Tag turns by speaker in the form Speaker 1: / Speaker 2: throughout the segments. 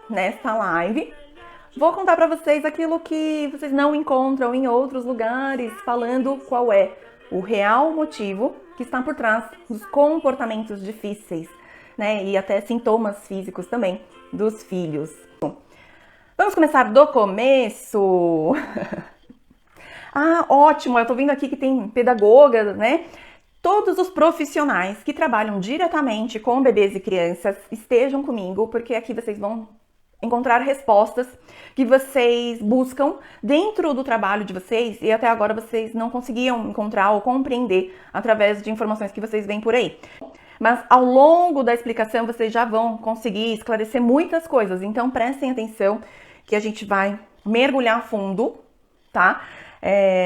Speaker 1: nesta live, vou contar para vocês aquilo que vocês não encontram em outros lugares, falando qual é o real motivo que está por trás dos comportamentos difíceis, né? E até sintomas físicos também dos filhos. Vamos começar do começo. Ah, ótimo, eu tô vendo aqui que tem pedagoga, né? Todos os profissionais que trabalham diretamente com bebês e crianças estejam comigo, porque aqui vocês vão encontrar respostas que vocês buscam dentro do trabalho de vocês e até agora vocês não conseguiam encontrar ou compreender através de informações que vocês veem por aí. Mas ao longo da explicação vocês já vão conseguir esclarecer muitas coisas, então prestem atenção que a gente vai mergulhar fundo, tá?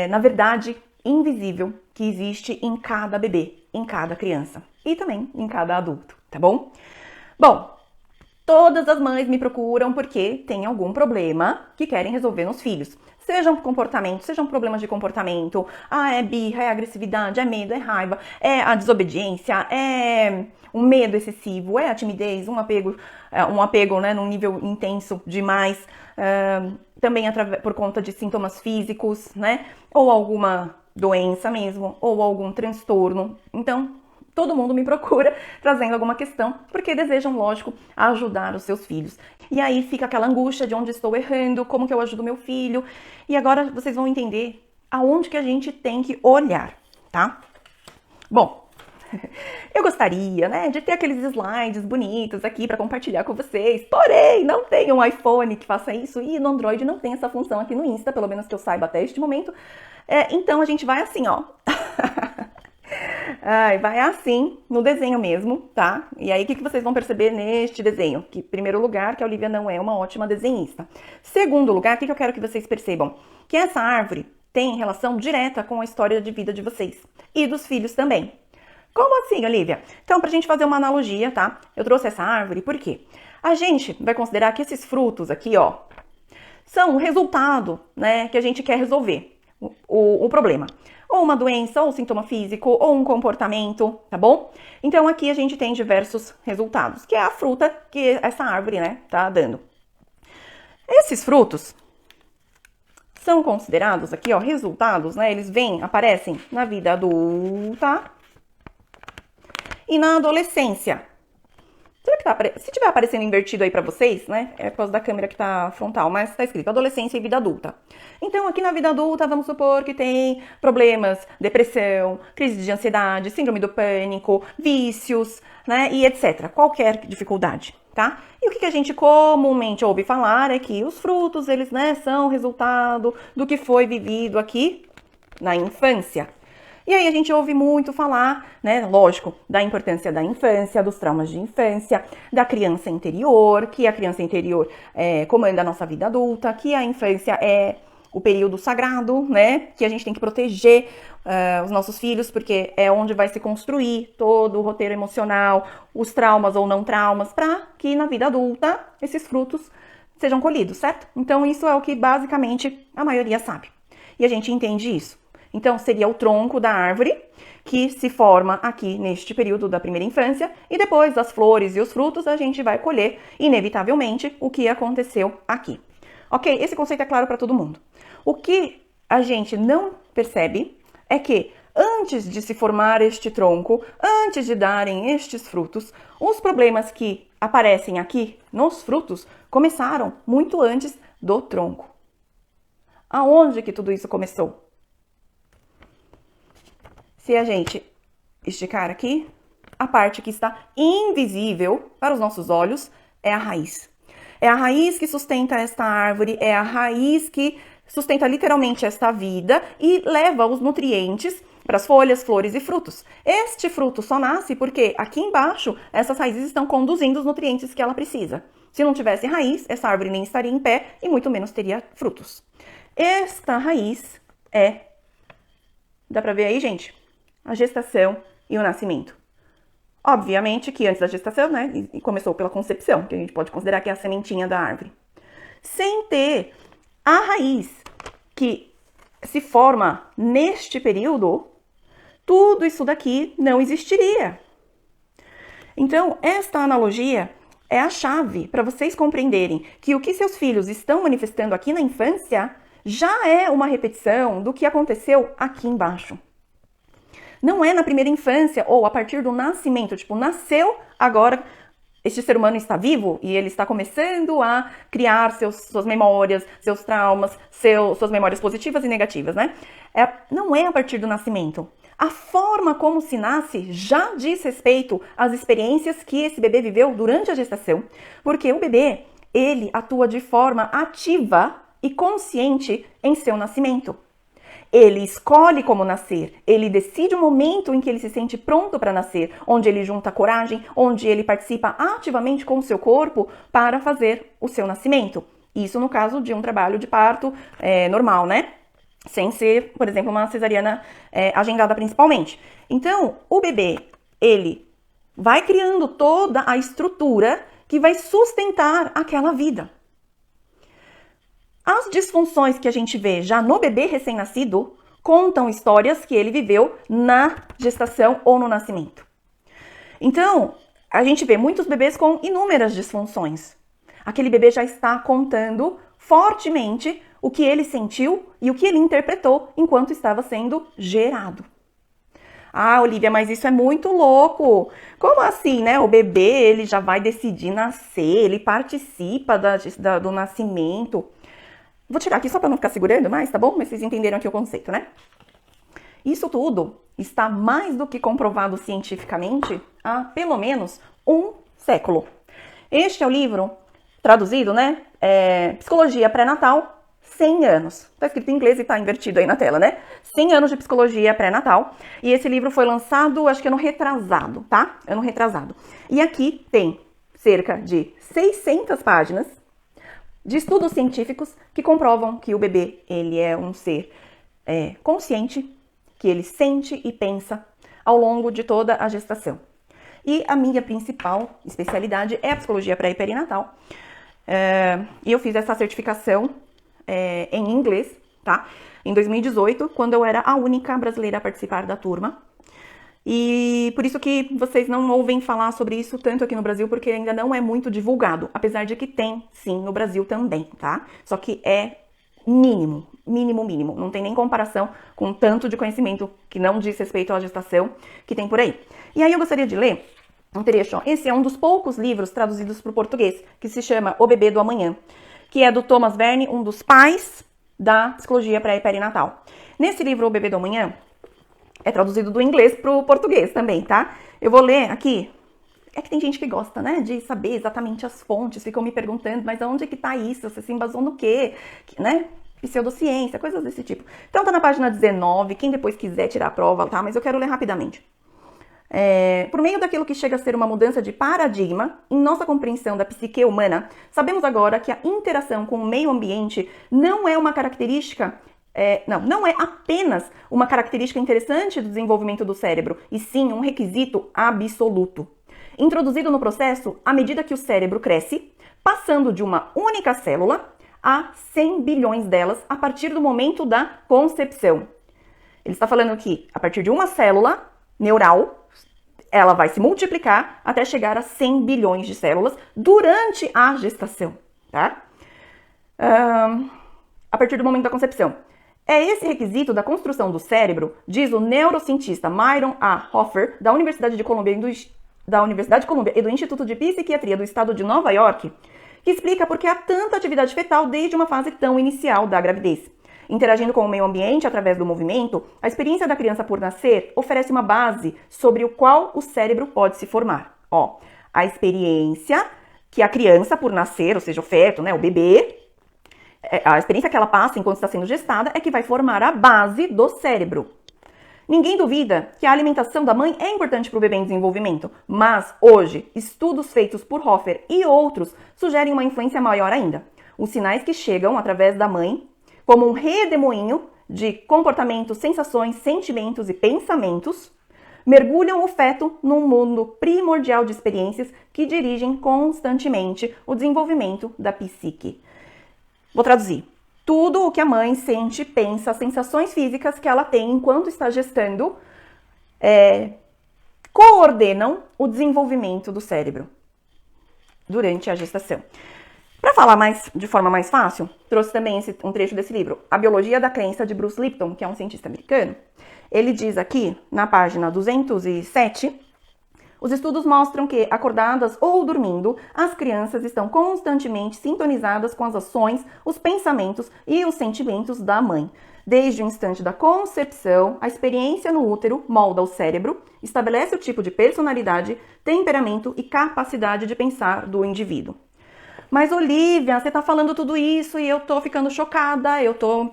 Speaker 1: Na verdade invisível que existe em cada bebê, em cada criança e também em cada adulto, tá bom? Bom, todas as mães me procuram porque tem algum problema que querem resolver nos filhos. Sejam comportamentos, sejam problemas de comportamento, é birra, é agressividade, é medo, é raiva, é a desobediência, é um medo excessivo, é a timidez, um apego, né, num nível intenso demais, também por conta de sintomas físicos, né, ou alguma doença mesmo, ou algum transtorno. Então, todo mundo me procura trazendo alguma questão, porque desejam, lógico, ajudar os seus filhos. E aí fica aquela angústia de onde estou errando, como que eu ajudo meu filho. E agora vocês vão entender aonde que a gente tem que olhar, tá? Bom, eu gostaria, né, de ter aqueles slides bonitos aqui para compartilhar com vocês, porém, não tem um iPhone que faça isso e no Android não tem essa função aqui no Insta, pelo menos que eu saiba até este momento. Então a gente vai assim, ó. Vai assim, no desenho mesmo, tá? E aí, o que vocês vão perceber neste desenho? Que, em primeiro lugar, que a Olivia não é uma ótima desenhista. Segundo lugar, o que eu quero que vocês percebam? Que essa árvore tem relação direta com a história de vida de vocês. E dos filhos também. Como assim, Olivia? Então, pra gente fazer uma analogia, tá? Eu trouxe essa árvore, por quê? A gente vai considerar que esses frutos aqui, ó, são o resultado, né, que a gente quer resolver. O problema. Ou uma doença, ou um sintoma físico, ou um comportamento, tá bom? Então aqui a gente tem diversos resultados, que é a fruta que essa árvore, né, tá dando. Esses frutos são considerados aqui, ó, resultados, né, eles aparecem na vida adulta e na adolescência. Se tiver aparecendo invertido aí pra vocês, né, é por causa da câmera que tá frontal, mas tá escrito adolescência e vida adulta. Então, aqui na vida adulta, vamos supor que tem problemas, depressão, crise de ansiedade, síndrome do pânico, vícios, né, e etc. Qualquer dificuldade, tá? E o que a gente comumente ouve falar é que os frutos, eles, né, são resultado do que foi vivido aqui na infância. E aí a gente ouve muito falar, né, lógico, da importância da infância, dos traumas de infância, da criança interior, que a criança interior comanda a nossa vida adulta, que a infância é o período sagrado, né, que a gente tem que proteger os nossos filhos, porque é onde vai se construir todo o roteiro emocional, os traumas ou não traumas, para que na vida adulta esses frutos sejam colhidos, certo? Então isso é o que basicamente a maioria sabe. E a gente entende isso. Então, seria o tronco da árvore que se forma aqui neste período da primeira infância e depois as flores e os frutos a gente vai colher, inevitavelmente, o que aconteceu aqui. Ok? Esse conceito é claro para todo mundo. O que a gente não percebe é que antes de se formar este tronco, antes de darem estes frutos, os problemas que aparecem aqui nos frutos começaram muito antes do tronco. Aonde que tudo isso começou? Se a gente esticar aqui, a parte que está invisível para os nossos olhos é a raiz. É a raiz que sustenta esta árvore, é a raiz que sustenta literalmente esta vida e leva os nutrientes para as folhas, flores e frutos. Este fruto só nasce porque aqui embaixo essas raízes estão conduzindo os nutrientes que ela precisa. Se não tivesse raiz, essa árvore nem estaria em pé e muito menos teria frutos. Esta raiz dá para ver aí, gente? A gestação e o nascimento. Obviamente que antes da gestação, né, começou pela concepção, que a gente pode considerar que é a sementinha da árvore. Sem ter a raiz que se forma neste período, tudo isso daqui não existiria. Então, esta analogia é a chave para vocês compreenderem que o que seus filhos estão manifestando aqui na infância já é uma repetição do que aconteceu aqui embaixo. Não é na primeira infância ou a partir do nascimento, tipo, nasceu, agora este ser humano está vivo e ele está começando a criar suas memórias, seus traumas, suas memórias positivas e negativas, né? Não é a partir do nascimento. A forma como se nasce já diz respeito às experiências que esse bebê viveu durante a gestação, porque o bebê, ele atua de forma ativa e consciente em seu nascimento. Ele escolhe como nascer, ele decide o momento em que ele se sente pronto para nascer, onde ele junta coragem, onde ele participa ativamente com o seu corpo para fazer o seu nascimento. Isso no caso de um trabalho de parto normal, né? Sem ser, por exemplo, uma cesariana agendada principalmente. Então, o bebê, ele vai criando toda a estrutura que vai sustentar aquela vida. As disfunções que a gente vê já no bebê recém-nascido contam histórias que ele viveu na gestação ou no nascimento. Então, a gente vê muitos bebês com inúmeras disfunções. Aquele bebê já está contando fortemente o que ele sentiu e o que ele interpretou enquanto estava sendo gerado. Ah, Olivia, mas isso é muito louco. Como assim, né? O bebê, ele já vai decidir nascer, ele participa do nascimento. Vou tirar aqui só para não ficar segurando mais, tá bom? Mas vocês entenderam aqui o conceito, né? Isso tudo está mais do que comprovado cientificamente há pelo menos um século. Este é o livro traduzido, né? Psicologia Pré-Natal, 100 anos. Tá escrito em inglês e tá invertido aí na tela, né? 100 anos de psicologia pré-natal. E esse livro foi lançado, acho que ano retrasado, tá? Ano retrasado. E aqui tem cerca de 600 páginas de estudos científicos que comprovam que o bebê, ele é um ser consciente, que ele sente e pensa ao longo de toda a gestação. E a minha principal especialidade é a psicologia pré e perinatal. E eu fiz essa certificação em inglês, tá? Em 2018, quando eu era a única brasileira a participar da turma. E por isso que vocês não ouvem falar sobre isso tanto aqui no Brasil, porque ainda não é muito divulgado, apesar de que tem, sim, no Brasil também, tá? Só que é mínimo. Não tem nem comparação com tanto de conhecimento que não diz respeito à gestação que tem por aí. E aí eu gostaria de ler um trecho, ó. Esse é um dos poucos livros traduzidos para o português, que se chama O Bebê do Amanhã, que é do Thomas Verne, um dos pais da psicologia pré e perinatal. Nesse livro, O Bebê do Amanhã, é traduzido do inglês para o português também, tá? Eu vou ler aqui. É que tem gente que gosta, né, de saber exatamente as fontes, ficam me perguntando, mas aonde é que tá isso? Você se embasou no quê? Né? Pseudociência, coisas desse tipo. Então tá na página 19, quem depois quiser tirar a prova, tá? Mas eu quero ler rapidamente. Por meio daquilo que chega a ser uma mudança de paradigma em nossa compreensão da psique humana, sabemos agora que a interação com o meio ambiente não é uma característica não é apenas uma característica interessante do desenvolvimento do cérebro, e sim um requisito absoluto. Introduzido no processo à medida que o cérebro cresce, passando de uma única célula a 100 bilhões delas a partir do momento da concepção. Ele está falando que a partir de uma célula neural, ela vai se multiplicar até chegar a 100 bilhões de células durante a gestação, tá? A partir do momento da concepção. É esse requisito da construção do cérebro, diz o neurocientista Myron A. Hoffer, da Universidade de Columbia e do Instituto de Psiquiatria do Estado de Nova York, que explica por que há tanta atividade fetal desde uma fase tão inicial da gravidez. Interagindo com o meio ambiente através do movimento, a experiência da criança por nascer oferece uma base sobre o qual o cérebro pode se formar. A experiência que a criança por nascer, ou seja, o feto, né, o bebê, a experiência que ela passa enquanto está sendo gestada é que vai formar a base do cérebro. Ninguém duvida que a alimentação da mãe é importante para o bebê em desenvolvimento, mas hoje, estudos feitos por Hoffer e outros sugerem uma influência maior ainda. Os sinais que chegam através da mãe, como um redemoinho de comportamentos, sensações, sentimentos e pensamentos, mergulham o feto num mundo primordial de experiências que dirigem constantemente o desenvolvimento da psique. Vou traduzir. Tudo o que a mãe sente, pensa, as sensações físicas que ela tem enquanto está gestando, coordenam o desenvolvimento do cérebro. durante a gestação. Para falar de forma mais fácil, trouxe também um trecho desse livro, A Biologia da Crença, de Bruce Lipton, que é um cientista americano. Ele diz aqui, na página 207, os estudos mostram que, acordadas ou dormindo, as crianças estão constantemente sintonizadas com as ações, os pensamentos e os sentimentos da mãe. Desde o instante da concepção, a experiência no útero molda o cérebro, estabelece o tipo de personalidade, temperamento e capacidade de pensar do indivíduo. Mas, Olivia, você tá falando tudo isso e eu tô ficando chocada, eu tô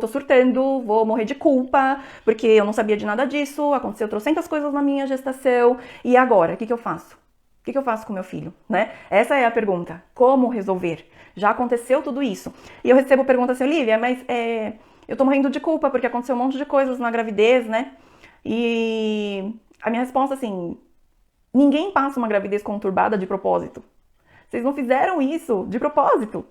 Speaker 1: surtando, vou morrer de culpa, porque eu não sabia de nada disso, aconteceu trocentas coisas na minha gestação, e agora, o que eu faço? O que eu faço com meu filho, né? Essa é a pergunta, como resolver? Já aconteceu tudo isso. E eu recebo perguntas assim, Olivia, mas eu tô morrendo de culpa, porque aconteceu um monte de coisas na gravidez, né? E a minha resposta, assim, ninguém passa uma gravidez conturbada de propósito. Vocês não fizeram isso de propósito.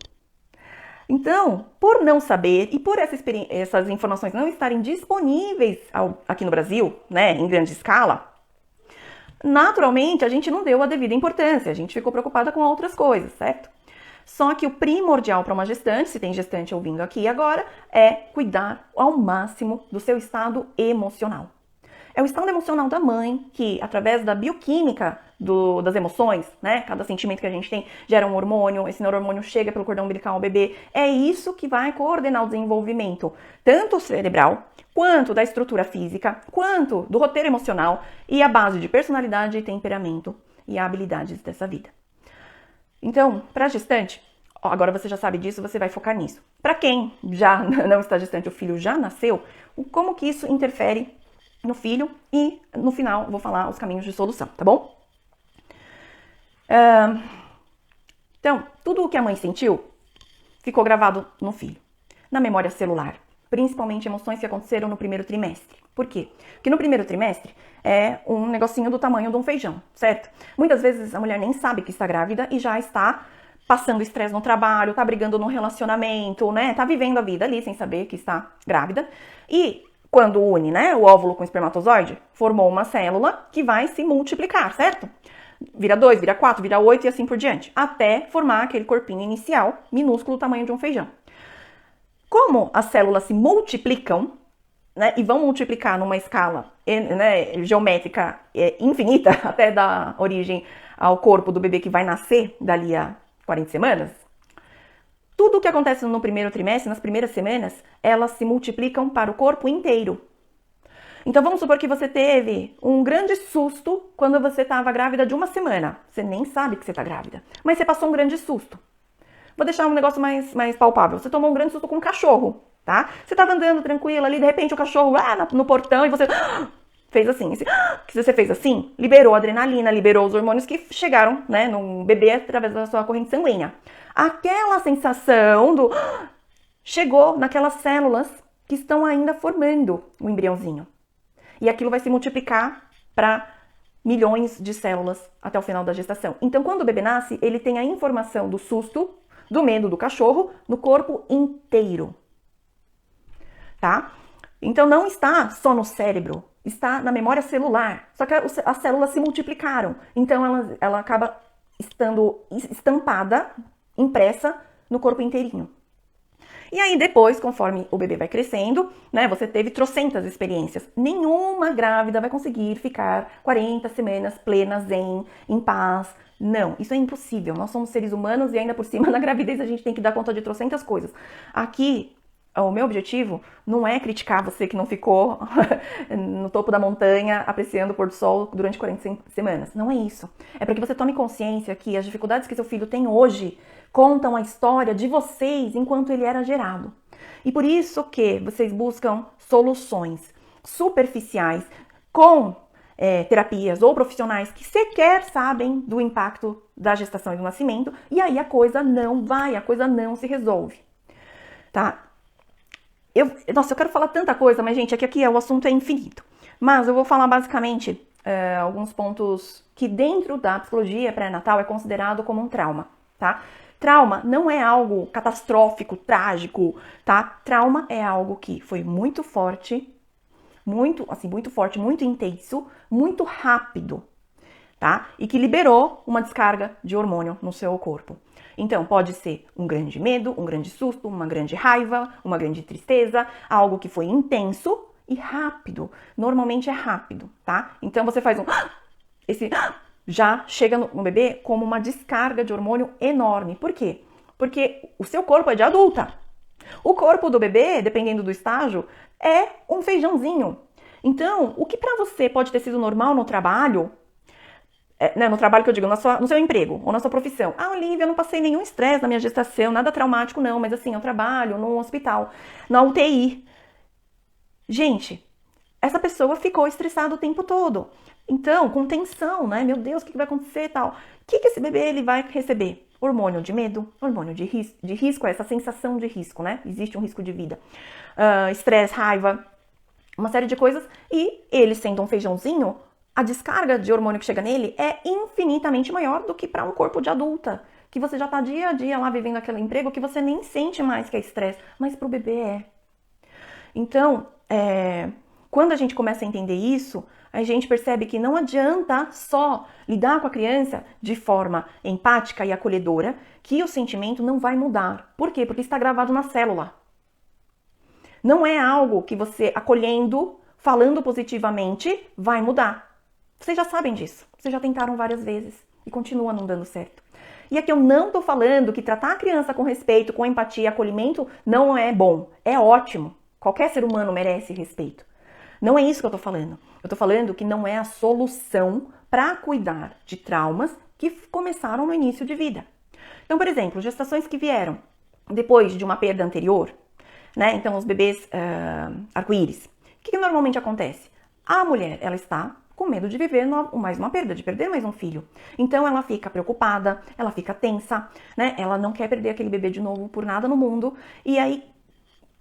Speaker 1: Então, por não saber e por essas informações não estarem disponíveis aqui no Brasil, né, em grande escala, naturalmente a gente não deu a devida importância, a gente ficou preocupada com outras coisas, certo? Só que o primordial para uma gestante, se tem gestante ouvindo aqui agora, é cuidar ao máximo do seu estado emocional. É o estado emocional da mãe que, através da bioquímica das emoções, né? Cada sentimento que a gente tem gera um hormônio, esse neurohormônio chega pelo cordão umbilical ao bebê. É isso que vai coordenar o desenvolvimento, tanto cerebral, quanto da estrutura física, quanto do roteiro emocional e a base de personalidade, temperamento e habilidades dessa vida. Então, para a gestante, agora você já sabe disso, você vai focar nisso. Para quem já não está gestante, o filho já nasceu, como que isso interfere no filho e no final vou falar os caminhos de solução, tá bom? Então, tudo o que a mãe sentiu ficou gravado no filho, na memória celular, principalmente emoções que aconteceram no primeiro trimestre. Por quê? Porque no primeiro trimestre é um negocinho do tamanho de um feijão, certo? Muitas vezes a mulher nem sabe que está grávida e já está passando estresse no trabalho, tá brigando no relacionamento, né? Tá vivendo a vida ali sem saber que está grávida. E quando une, né, o óvulo com o espermatozoide, formou uma célula que vai se multiplicar, certo? Vira 2, vira 4, vira 8 e assim por diante, até formar aquele corpinho inicial, minúsculo, tamanho de um feijão. Como as células se multiplicam, né, e vão multiplicar numa escala, né, geométrica infinita, até dar origem ao corpo do bebê que vai nascer dali a 40 semanas, tudo o que acontece no primeiro trimestre, nas primeiras semanas, elas se multiplicam para o corpo inteiro. Então vamos supor que você teve um grande susto quando você estava grávida de uma semana. Você nem sabe que você está grávida, mas você passou um grande susto. Vou deixar um negócio mais palpável. Você tomou um grande susto com um cachorro, tá? Você estava andando tranquila ali, de repente o cachorro no portão e você fez assim. Que você fez assim, liberou a adrenalina, liberou os hormônios que chegaram, né, no bebê através da sua corrente sanguínea. Aquela sensação chegou naquelas células que estão ainda formando o embriãozinho. E aquilo vai se multiplicar para milhões de células até o final da gestação. Então, quando o bebê nasce, ele tem a informação do susto, do medo do cachorro no corpo inteiro. Tá? Então, não está só no cérebro, está na memória celular. Só que as células se multiplicaram. Então, ela acaba estando estampada, impressa no corpo inteirinho. E aí depois, conforme o bebê vai crescendo, né, você teve trocentas experiências. Nenhuma grávida vai conseguir ficar 40 semanas plenas em paz. Não, isso é impossível. Nós somos seres humanos e ainda por cima na gravidez a gente tem que dar conta de trocentas coisas. Aqui, o meu objetivo não é criticar você que não ficou no topo da montanha apreciando o pôr do sol durante 40 semanas. Não é isso. É para que você tome consciência que as dificuldades que seu filho tem hoje contam a história de vocês enquanto ele era gerado. E por isso que vocês buscam soluções superficiais com terapias ou profissionais que sequer sabem do impacto da gestação e do nascimento, e aí a coisa não se resolve. Tá? Eu quero falar tanta coisa, mas gente, aqui o assunto é infinito. Mas eu vou falar basicamente alguns pontos que dentro da psicologia pré-natal é considerado como um trauma, tá? Trauma não é algo catastrófico, trágico, tá? Trauma é algo que foi muito forte, muito intenso, muito rápido, tá? E que liberou uma descarga de hormônio no seu corpo. Então, pode ser um grande medo, um grande susto, uma grande raiva, uma grande tristeza, algo que foi intenso e rápido. Normalmente é rápido, tá? Então, você faz esse já chega no bebê como uma descarga de hormônio enorme. Por quê? Porque o seu corpo é de adulta. O corpo do bebê, dependendo do estágio, é um feijãozinho. Então, o que pra você pode ter sido normal no trabalho, no trabalho que eu digo, no seu emprego ou na sua profissão. Ah, Olivia, eu não passei nenhum estresse na minha gestação, nada traumático não, mas assim, eu trabalho num hospital, na UTI. Gente, essa pessoa ficou estressada o tempo todo. Então, com tensão, né? Meu Deus, o que vai acontecer e tal? O que esse bebê ele vai receber? Hormônio de medo, hormônio de risco, essa sensação de risco, né? Existe um risco de vida. Estresse, raiva, uma série de coisas. E ele sendo um feijãozinho, a descarga de hormônio que chega nele é infinitamente maior do que para um corpo de adulta, que você já tá dia a dia lá vivendo aquele emprego que você nem sente mais que é estresse, mas pro bebê é. Então, quando a gente começa a entender isso, a gente percebe que não adianta só lidar com a criança de forma empática e acolhedora, que o sentimento não vai mudar. Por quê? Porque está gravado na célula. Não é algo que você acolhendo, falando positivamente, vai mudar. Vocês já sabem disso. Vocês já tentaram várias vezes e continua não dando certo. E aqui eu não tô falando que tratar a criança com respeito, com empatia e acolhimento não é bom. É ótimo. Qualquer ser humano merece respeito. Não é isso que eu tô falando. Eu tô falando que não é a solução para cuidar de traumas que começaram no início de vida. Então, por exemplo, gestações que vieram depois de uma perda anterior, né? Então, os bebês arco-íris. O que normalmente acontece? A mulher, ela está com medo de viver mais uma perda, de perder mais um filho. Então, ela fica preocupada, ela fica tensa, né? Ela não quer perder aquele bebê de novo por nada no mundo. E aí,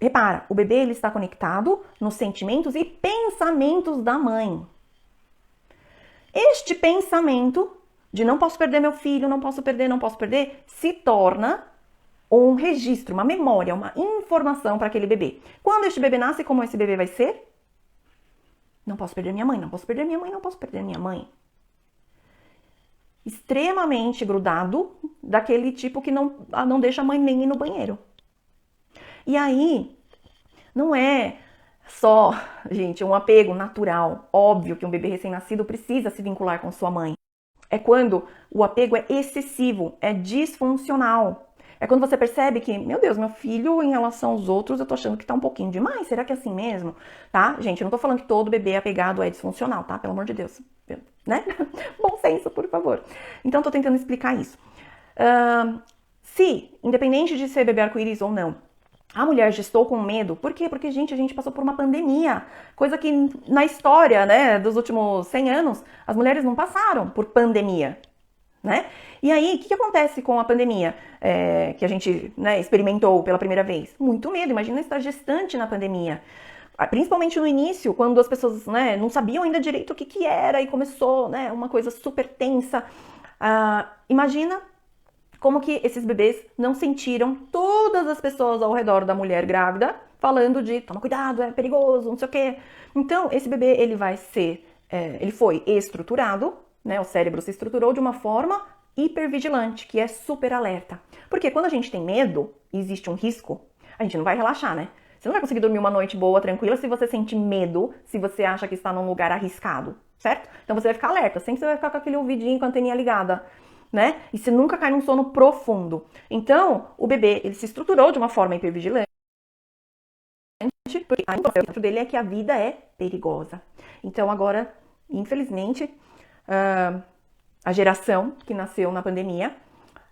Speaker 1: repara, o bebê ele está conectado nos sentimentos e pensamentos da mãe. Este pensamento de não posso perder meu filho, não posso perder, se torna um registro, uma memória, uma informação para aquele bebê. Quando este bebê nasce, como esse bebê vai ser? Não posso perder minha mãe, não posso perder minha mãe, não posso perder minha mãe. Extremamente grudado, daquele tipo que não deixa a mãe nem ir no banheiro. E aí, não é só, gente, um apego natural. Óbvio que um bebê recém-nascido precisa se vincular com sua mãe. É quando o apego é excessivo, é disfuncional. É quando você percebe que, meu Deus, meu filho em relação aos outros, eu tô achando que tá um pouquinho demais. Será que é assim mesmo? Tá? Gente, eu não tô falando que todo bebê apegado é disfuncional, tá? Pelo amor de Deus. Né? Bom senso, por favor. Então, tô tentando explicar isso. Se, independente de ser bebê arco-íris ou não, a mulher gestou com medo. Por quê? Porque, gente, a gente passou por uma pandemia. Coisa que na história, né, dos últimos 100 anos, as mulheres não passaram por pandemia, né? E aí, o que acontece com a pandemia que a gente, né, experimentou pela primeira vez? Muito medo. Imagina estar gestante na pandemia. Principalmente no início, quando as pessoas, né, não sabiam ainda direito o que era e começou, né, uma coisa super tensa. Imagina como que esses bebês não sentiram todas as pessoas ao redor da mulher grávida falando de toma cuidado, é perigoso, não sei o quê. Então, esse bebê, ele vai ser, ele foi estruturado, né? O cérebro se estruturou de uma forma hipervigilante, que é super alerta. Porque quando a gente tem medo, existe um risco, a gente não vai relaxar, né? Você não vai conseguir dormir uma noite boa, tranquila, se você sente medo, se você acha que está num lugar arriscado, certo? Então você vai ficar alerta, sempre você vai ficar com aquele ouvidinho com a anteninha ligada, né? E você nunca cai num sono profundo. Então, o bebê, ele se estruturou de uma forma hipervigilante, porque a dentro dele é que a vida é perigosa. Então, agora, infelizmente, a geração que nasceu na pandemia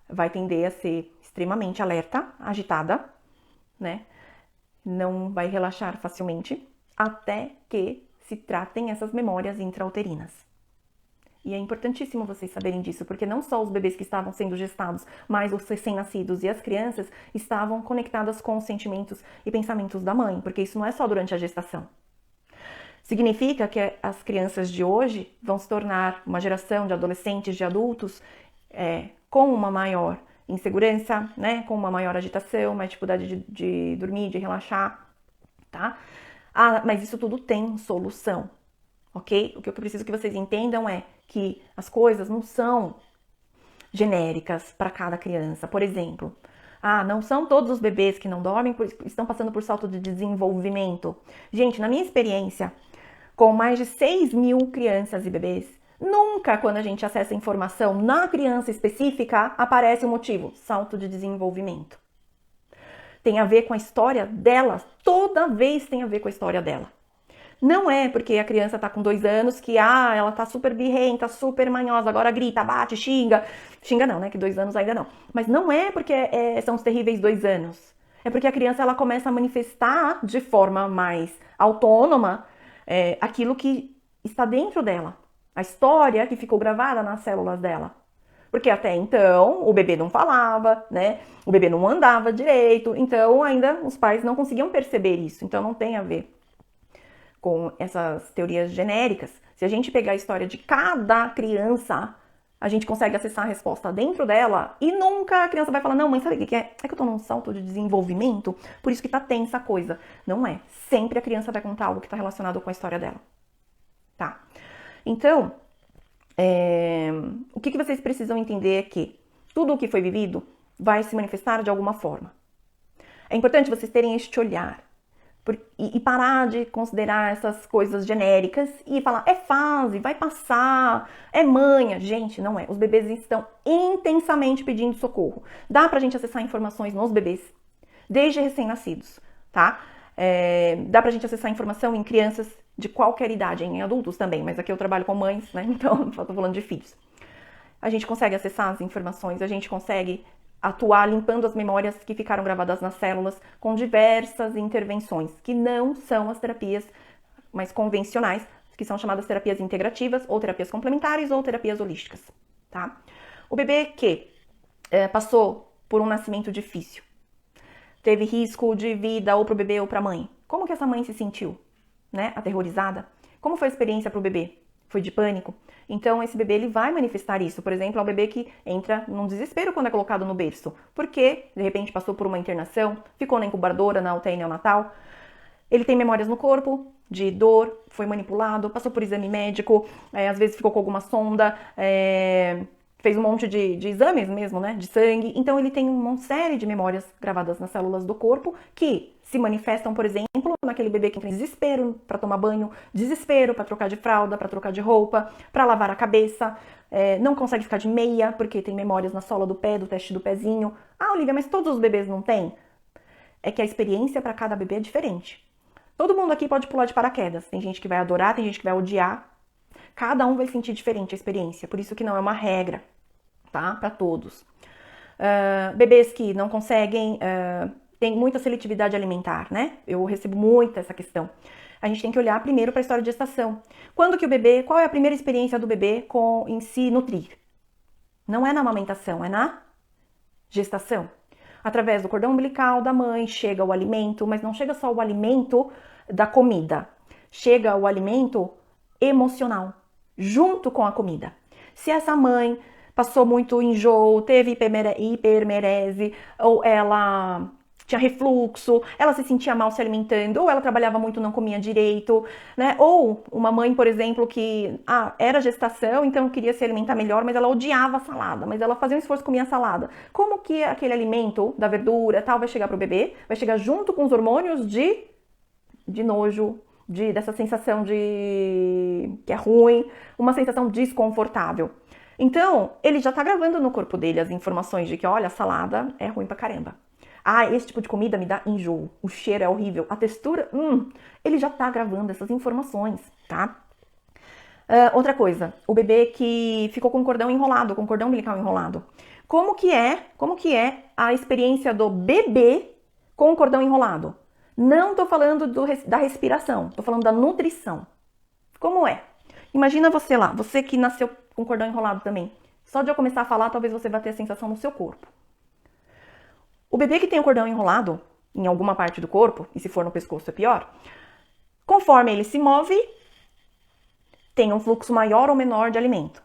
Speaker 1: vai tender a ser extremamente alerta, agitada, né? Não vai relaxar facilmente, até que se tratem essas memórias intrauterinas. E é importantíssimo vocês saberem disso, porque não só os bebês que estavam sendo gestados, mas os recém-nascidos e as crianças estavam conectadas com os sentimentos e pensamentos da mãe, porque isso não é só durante a gestação. Significa que as crianças de hoje vão se tornar uma geração de adolescentes, de adultos, com uma maior insegurança, né? Com uma maior agitação, mais dificuldade de dormir, de relaxar, tá? Mas isso tudo tem solução. ok? O que eu preciso que vocês entendam é que as coisas não são genéricas para cada criança. Por exemplo, não são todos os bebês que não dormem estão passando por salto de desenvolvimento. Gente, na minha experiência, com mais de 6.000 crianças e bebês, nunca quando a gente acessa informação na criança específica, aparece o motivo, salto de desenvolvimento. Tem a ver com a história dela, toda vez tem a ver com a história dela. Não é porque a criança tá com 2 anos que, ela tá super birrenta, super manhosa, agora grita, bate, xinga. Xinga não, né, que 2 anos ainda não. Mas não é porque são os terríveis 2 anos. É porque a criança, ela começa a manifestar de forma mais autônoma aquilo que está dentro dela. A história que ficou gravada nas células dela. Porque até então, o bebê não falava, né? O bebê não andava direito. Então, ainda os pais não conseguiam perceber isso. Então, não tem a ver com essas teorias genéricas. Se a gente pegar a história de cada criança, a gente consegue acessar a resposta dentro dela e nunca a criança vai falar, não, mãe, sabe o que é? É que eu tô num salto de desenvolvimento, por isso que tá tensa a coisa. Não é. Sempre a criança vai contar algo que tá relacionado com a história dela. Tá? Então, o que vocês precisam entender é que tudo o que foi vivido vai se manifestar de alguma forma. É importante vocês terem este olhar e parar de considerar essas coisas genéricas e falar, é fase, vai passar, é manha. Gente, não é. Os bebês estão intensamente pedindo socorro. Dá pra gente acessar informações nos bebês, desde recém-nascidos, tá? Dá pra gente acessar informação em crianças de qualquer idade, em adultos também, mas aqui eu trabalho com mães, né? Então, só tô falando de filhos. A gente consegue acessar as informações, a gente consegue atuar limpando as memórias que ficaram gravadas nas células com diversas intervenções, que não são as terapias mais convencionais, que são chamadas terapias integrativas, ou terapias complementares, ou terapias holísticas, tá? O bebê que passou por um nascimento difícil, teve risco de vida ou para o bebê ou para a mãe, como que essa mãe se sentiu? Né? Aterrorizada? Como foi a experiência para o bebê? Foi de pânico? Então, esse bebê ele vai manifestar isso. Por exemplo, é um bebê que entra num desespero quando é colocado no berço, porque, de repente, passou por uma internação, ficou na incubadora, na UTI neonatal. Ele tem memórias no corpo de dor, foi manipulado, passou por exame médico, às vezes ficou com alguma sonda, fez um monte de exames mesmo, né, de sangue. Então, ele tem uma série de memórias gravadas nas células do corpo que se manifestam, por exemplo, naquele bebê que entra em desespero para tomar banho, desespero para trocar de fralda, para trocar de roupa, para lavar a cabeça, não consegue ficar de meia porque tem memórias na sola do pé, do teste do pezinho. Olivia, mas todos os bebês não têm? É que a experiência para cada bebê é diferente. Todo mundo aqui pode pular de paraquedas. Tem gente que vai adorar, tem gente que vai odiar. Cada um vai sentir diferente a experiência, por isso que não é uma regra, tá? Para todos. Bebês que não conseguem... tem muita seletividade alimentar, né? Eu recebo muito essa questão. A gente tem que olhar primeiro para a história de gestação. Qual é a primeira experiência do bebê em se nutrir? Não é na amamentação, é na gestação. Através do cordão umbilical da mãe chega o alimento, mas não chega só o alimento da comida. Chega o alimento emocional, junto com a comida. Se essa mãe passou muito enjoo, teve hipermerese, ou ela tinha refluxo, ela se sentia mal se alimentando, ou ela trabalhava muito e não comia direito, né? Ou uma mãe, por exemplo, que era gestação, então queria se alimentar melhor, mas ela odiava a salada, mas ela fazia um esforço e comia salada. Como que aquele alimento da verdura tal vai chegar pro bebê? Vai chegar junto com os hormônios de nojo, dessa sensação de que é ruim, uma sensação desconfortável. Então, ele já tá gravando no corpo dele as informações de que, olha, a salada é ruim pra caramba. Esse tipo de comida me dá enjoo, o cheiro é horrível, a textura, ele já tá gravando essas informações, tá? Outra coisa, o bebê que ficou com o cordão enrolado, com o cordão umbilical enrolado. Como que é a experiência do bebê com o cordão enrolado? Não tô falando da respiração, tô falando da nutrição. Como é? Imagina você lá, você que nasceu com o cordão enrolado também. Só de eu começar a falar, talvez você vá ter a sensação no seu corpo. O bebê que tem o cordão enrolado em alguma parte do corpo, e se for no pescoço é pior, conforme ele se move, tem um fluxo maior ou menor de alimento,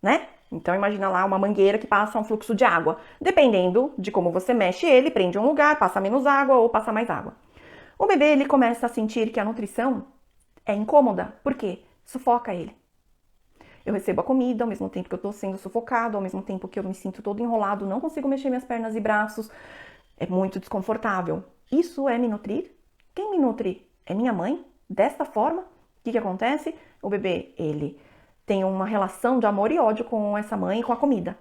Speaker 1: né? Então imagina lá uma mangueira que passa um fluxo de água. Dependendo de como você mexe ele, prende um lugar, passa menos água ou passa mais água. O bebê ele começa a sentir que a nutrição é incômoda. Por quê? sufoca ele. Eu recebo a comida ao mesmo tempo que eu tô sendo sufocado, ao mesmo tempo que eu me sinto todo enrolado, não consigo mexer minhas pernas e braços. É muito desconfortável. Isso é me nutrir? Quem me nutre é minha mãe? Desta forma? O que acontece? O bebê, ele tem uma relação de amor e ódio com essa mãe e com a comida.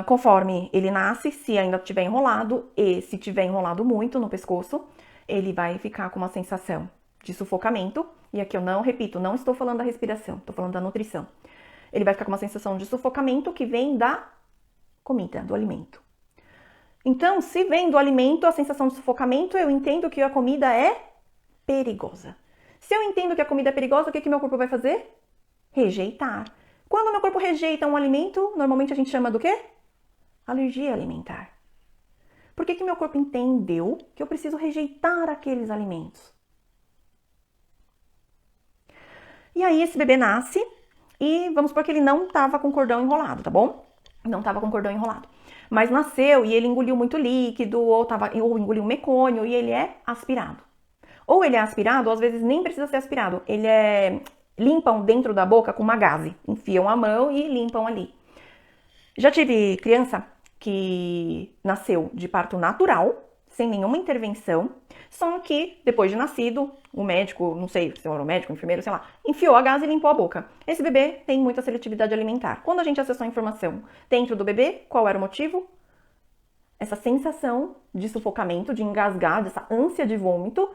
Speaker 1: Conforme ele nasce, se ainda estiver enrolado, e se tiver enrolado muito no pescoço, ele vai ficar com uma sensação de sufocamento. E aqui eu não repito, não estou falando da respiração, estou falando da nutrição. Ele vai ficar com uma sensação de sufocamento que vem da comida, do alimento. Então, se vem do alimento a sensação de sufocamento, eu entendo que a comida é perigosa. Se eu entendo que a comida é perigosa, o que meu corpo vai fazer? Rejeitar. Quando o meu corpo rejeita um alimento, normalmente a gente chama do quê? Alergia alimentar. Por que meu corpo entendeu que eu preciso rejeitar aqueles alimentos? E aí esse bebê nasce e vamos supor que ele não estava com cordão enrolado, tá bom? Não estava com cordão enrolado. Mas nasceu e ele engoliu muito líquido, ou engoliu mecônio e ele é aspirado. Ou ele é aspirado, ou às vezes nem precisa ser aspirado. Limpam dentro da boca com uma gaze. Enfiam a mão e limpam ali. Já tive criança que nasceu de parto natural, sem nenhuma intervenção, só que depois de nascido, o médico, não sei se era o médico, o enfermeiro, sei lá, enfiou a gaze e limpou a boca. Esse bebê tem muita seletividade alimentar. Quando a gente acessou a informação dentro do bebê, qual era o motivo? Essa sensação de sufocamento, de engasgar, dessa ânsia de vômito.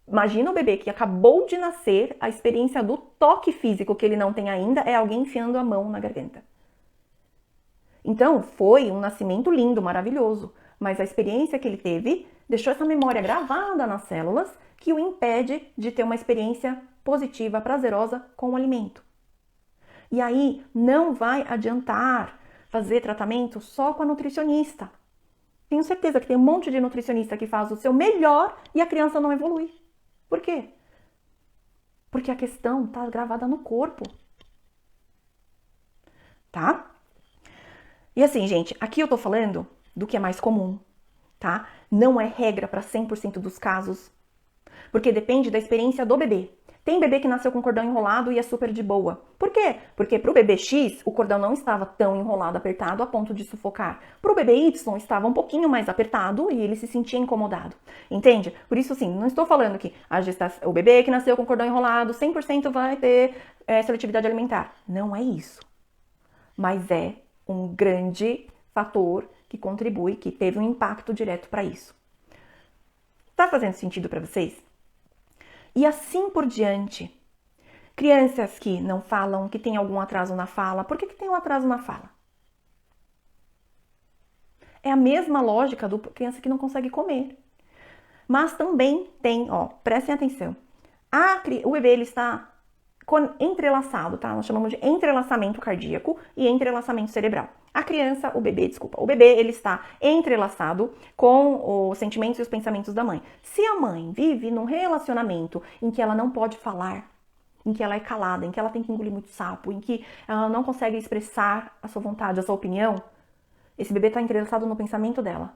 Speaker 1: Imagina o bebê que acabou de nascer, a experiência do toque físico que ele não tem ainda é alguém enfiando a mão na garganta. Então, foi um nascimento lindo, maravilhoso, mas a experiência que ele teve deixou essa memória gravada nas células que o impede de ter uma experiência positiva, prazerosa com o alimento. E aí, não vai adiantar fazer tratamento só com a nutricionista. Tenho certeza que tem um monte de nutricionista que faz o seu melhor e a criança não evolui. Por quê? Porque a questão está gravada no corpo. Tá? E assim, gente, aqui eu tô falando do que é mais comum, tá? Não é regra para 100% dos casos, porque depende da experiência do bebê. Tem bebê que nasceu com cordão enrolado e é super de boa. Por quê? Porque pro bebê X, o cordão não estava tão enrolado, apertado, a ponto de sufocar. Pro bebê Y, estava um pouquinho mais apertado e ele se sentia incomodado. Entende? Por isso, assim, não estou falando que o bebê que nasceu com cordão enrolado 100% vai ter seletividade alimentar. Não é isso. Mas é um grande fator que contribui, que teve um impacto direto para isso. Tá fazendo sentido para vocês? E assim por diante. Crianças que não falam, que têm algum atraso na fala. Por que tem um atraso na fala? É a mesma lógica do criança que não consegue comer. Mas também tem, prestem atenção. O bebê, ele está entrelaçado, tá? Nós chamamos de entrelaçamento cardíaco e entrelaçamento cerebral. O bebê, ele está entrelaçado com os sentimentos e os pensamentos da mãe. Se a mãe vive num relacionamento em que ela não pode falar, em que ela é calada, em que ela tem que engolir muito sapo, em que ela não consegue expressar a sua vontade, a sua opinião, esse bebê está entrelaçado no pensamento dela.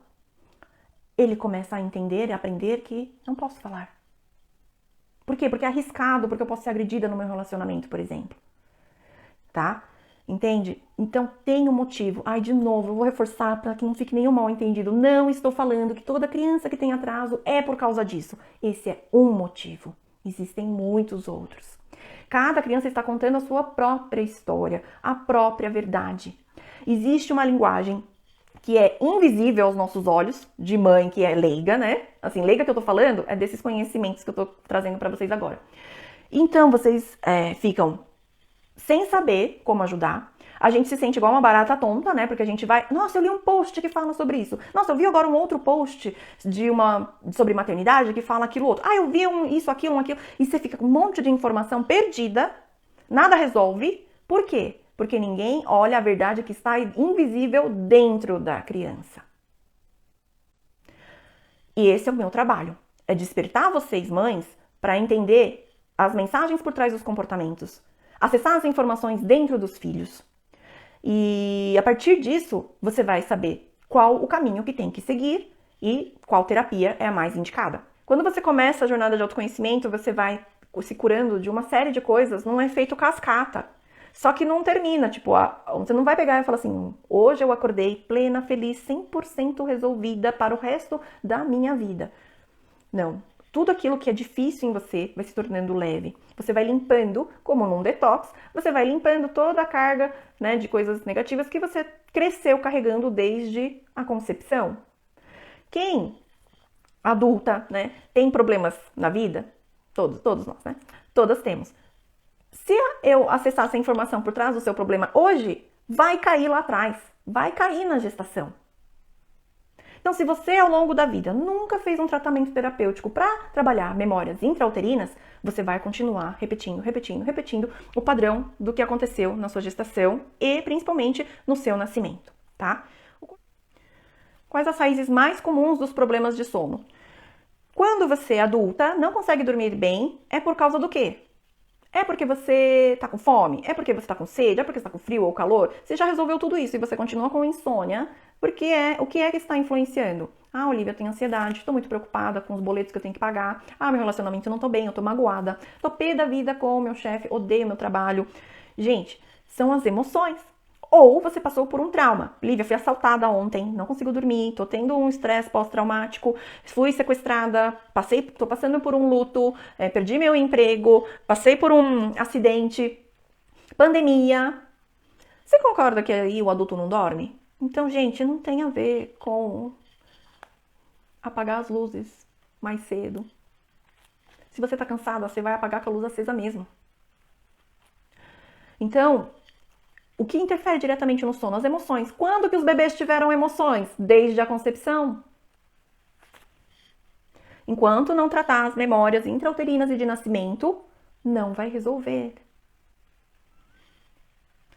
Speaker 1: Ele começa a entender e aprender que não posso falar. Por quê? Porque é arriscado, porque eu posso ser agredida no meu relacionamento, por exemplo. Tá? Entende? Então tem um motivo. De novo, eu vou reforçar para que não fique nenhum mal entendido. Não estou falando que toda criança que tem atraso é por causa disso. Esse é um motivo. Existem muitos outros. Cada criança está contando a sua própria história, a própria verdade. Existe uma linguagem que é invisível aos nossos olhos, de mãe que é leiga, né? Assim, leiga que eu tô falando é desses conhecimentos que eu tô trazendo para vocês agora. Então, vocês ficam sem saber como ajudar. A gente se sente igual uma barata tonta, né? Porque a gente vai... Nossa, eu li um post que fala sobre isso. Nossa, eu vi agora um outro post sobre maternidade que fala aquilo outro. Eu vi isso, aquilo. E você fica com um monte de informação perdida. Nada resolve. Por quê? Porque ninguém olha a verdade que está invisível dentro da criança. E esse é o meu trabalho. É despertar vocês, mães, para entender as mensagens por trás dos comportamentos. Acessar as informações dentro dos filhos. E a partir disso, você vai saber qual o caminho que tem que seguir e qual terapia é a mais indicada. Quando você começa a jornada de autoconhecimento, você vai se curando de uma série de coisas num efeito cascata. Só que não termina, tipo, você não vai pegar e falar assim, hoje eu acordei plena, feliz, 100% resolvida para o resto da minha vida. Não. Tudo aquilo que é difícil em você vai se tornando leve. Você vai limpando, como num detox, você vai limpando toda a carga, né, de coisas negativas que você cresceu carregando desde a concepção. Quem adulta, né, tem problemas na vida, todos nós, né? Todas temos. Se eu acessar essa informação por trás do seu problema hoje, vai cair lá atrás, vai cair na gestação. Então, se você ao longo da vida nunca fez um tratamento terapêutico para trabalhar memórias intrauterinas, você vai continuar repetindo o padrão do que aconteceu na sua gestação e principalmente no seu nascimento, tá? Quais as raízes mais comuns dos problemas de sono? Quando você, adulta, não consegue dormir bem, é por causa do quê? É porque você tá com fome? É porque você tá com sede? É porque você tá com frio ou calor? Você já resolveu tudo isso e você continua com insônia, porque o que é que está influenciando? Ah, Olivia, eu tenho ansiedade, estou muito preocupada com os boletos que eu tenho que pagar. Ah, meu relacionamento não tô bem, eu tô magoada. Tô pé da vida com o meu chefe, odeio meu trabalho. Gente, são as emoções. Ou você passou por um trauma. Lívia, fui assaltada ontem, não consigo dormir, tô tendo um estresse pós-traumático, fui sequestrada, tô passando por um luto, perdi meu emprego, passei por um acidente, pandemia. Você concorda que aí o adulto não dorme? Então, gente, não tem a ver com apagar as luzes mais cedo. Se você tá cansada, você vai apagar com a luz acesa mesmo. Então, o que interfere diretamente no sono? As emoções. Quando que os bebês tiveram emoções? Desde a concepção. Enquanto não tratar as memórias intrauterinas e de nascimento, não vai resolver.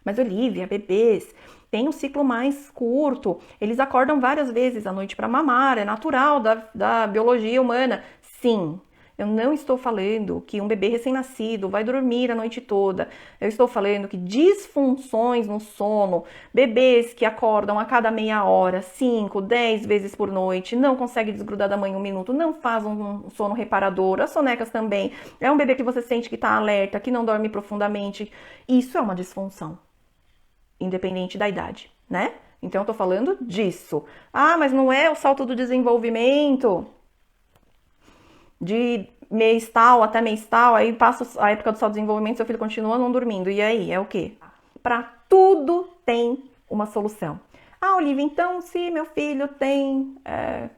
Speaker 1: Mas, Olivia, bebês têm um ciclo mais curto. Eles acordam várias vezes à noite para mamar. É natural da biologia humana. Sim. Eu não estou falando que um bebê recém-nascido vai dormir a noite toda. Eu estou falando que disfunções no sono, bebês que acordam a cada meia hora, 5, 10 vezes por noite, não conseguem desgrudar da mãe um minuto, não faz um sono reparador, as sonecas também. É um bebê que você sente que está alerta, que não dorme profundamente. Isso é uma disfunção, independente da idade, né? Então eu tô falando disso. Ah, mas não é o salto do desenvolvimento de mês tal até mês tal, aí passa a época do salto de desenvolvimento, seu filho continua não dormindo. E aí, é o quê? Para tudo tem uma solução. Ah, Olivia, então se meu filho tem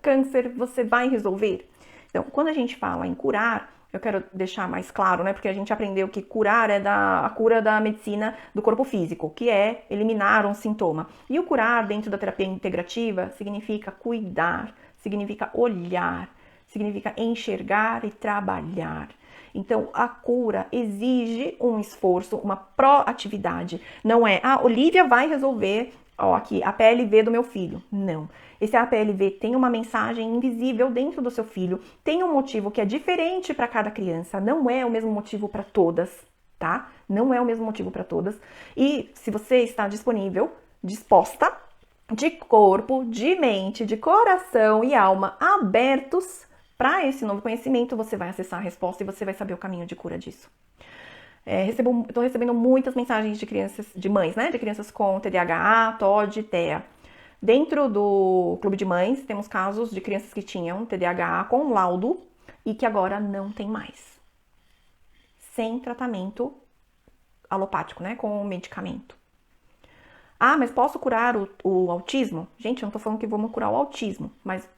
Speaker 1: câncer, você vai resolver? Então, quando a gente fala em curar, eu quero deixar mais claro, né? Porque a gente aprendeu que curar é a cura da medicina do corpo físico, que é eliminar um sintoma. E o curar dentro da terapia integrativa significa cuidar, significa olhar, significa enxergar e trabalhar. Então, a cura exige um esforço, uma proatividade. Não é, Olivia vai resolver, aqui, a PLV do meu filho. Não. Esse APLV tem uma mensagem invisível dentro do seu filho, tem um motivo que é diferente para cada criança, não é o mesmo motivo para todas, tá? Não é o mesmo motivo para todas. E se você está disponível, disposta, de corpo, de mente, de coração e alma abertos para esse novo conhecimento, você vai acessar a resposta e você vai saber o caminho de cura disso. Estou recebendo muitas mensagens de crianças, de mães, né? De crianças com TDAH, TOD, TEA. Dentro do Clube de Mães, temos casos de crianças que tinham TDAH com laudo e que agora não tem mais. Sem tratamento alopático, né? Com medicamento. Ah, mas posso curar o autismo? Gente, eu não tô falando que vamos curar o autismo, mas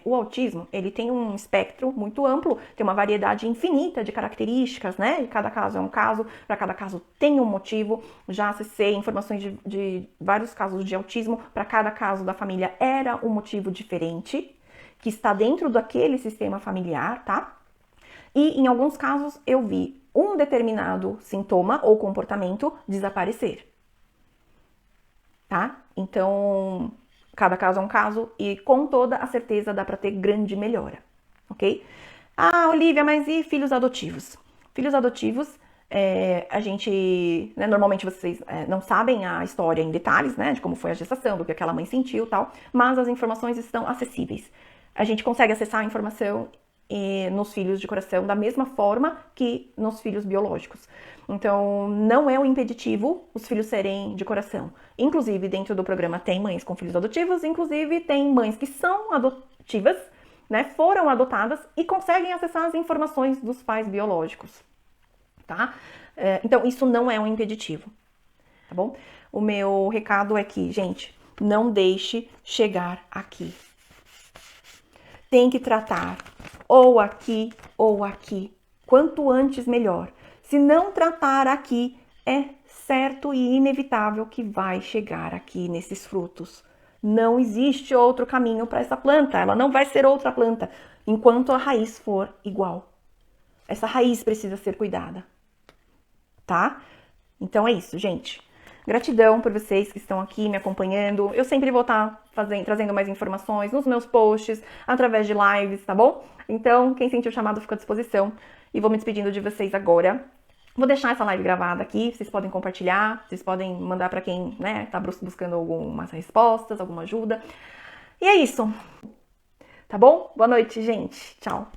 Speaker 1: o autismo, ele tem um espectro muito amplo, tem uma variedade infinita de características, né? E cada caso é um caso, para cada caso tem um motivo. Já acessei informações de vários casos de autismo, para cada caso da família era um motivo diferente, que está dentro daquele sistema familiar, tá? E em alguns casos eu vi um determinado sintoma ou comportamento desaparecer, tá? Então, cada caso é um caso e com toda a certeza dá para ter grande melhora, ok? Ah, Olivia, mas e filhos adotivos? Filhos adotivos, a gente, né, normalmente vocês não sabem a história em detalhes, né, de como foi a gestação, do que aquela mãe sentiu e tal, mas as informações estão acessíveis. A gente consegue acessar a informação nos filhos de coração, da mesma forma que nos filhos biológicos. Então, não é um impeditivo os filhos serem de coração. Inclusive, dentro do programa tem mães com filhos adotivos, inclusive tem mães que são adotivas, né, foram adotadas e conseguem acessar as informações dos pais biológicos, tá? Então, isso não é um impeditivo, tá bom? O meu recado é que, gente, não deixe chegar aqui. Tem que tratar ou aqui ou aqui. Quanto antes, melhor. Se não tratar aqui, é certo e inevitável que vai chegar aqui nesses frutos. Não existe outro caminho para essa planta. Ela não vai ser outra planta enquanto a raiz for igual. Essa raiz precisa ser cuidada, tá? Então é isso, gente. Gratidão por vocês que estão aqui me acompanhando. Eu sempre vou estar trazendo mais informações nos meus posts, através de lives, tá bom? Então, quem sentiu o chamado fica à disposição. E vou me despedindo de vocês agora. Vou deixar essa live gravada aqui, vocês podem compartilhar, vocês podem mandar para quem, né, tá buscando algumas respostas, alguma ajuda. E é isso. Tá bom? Boa noite, gente. Tchau.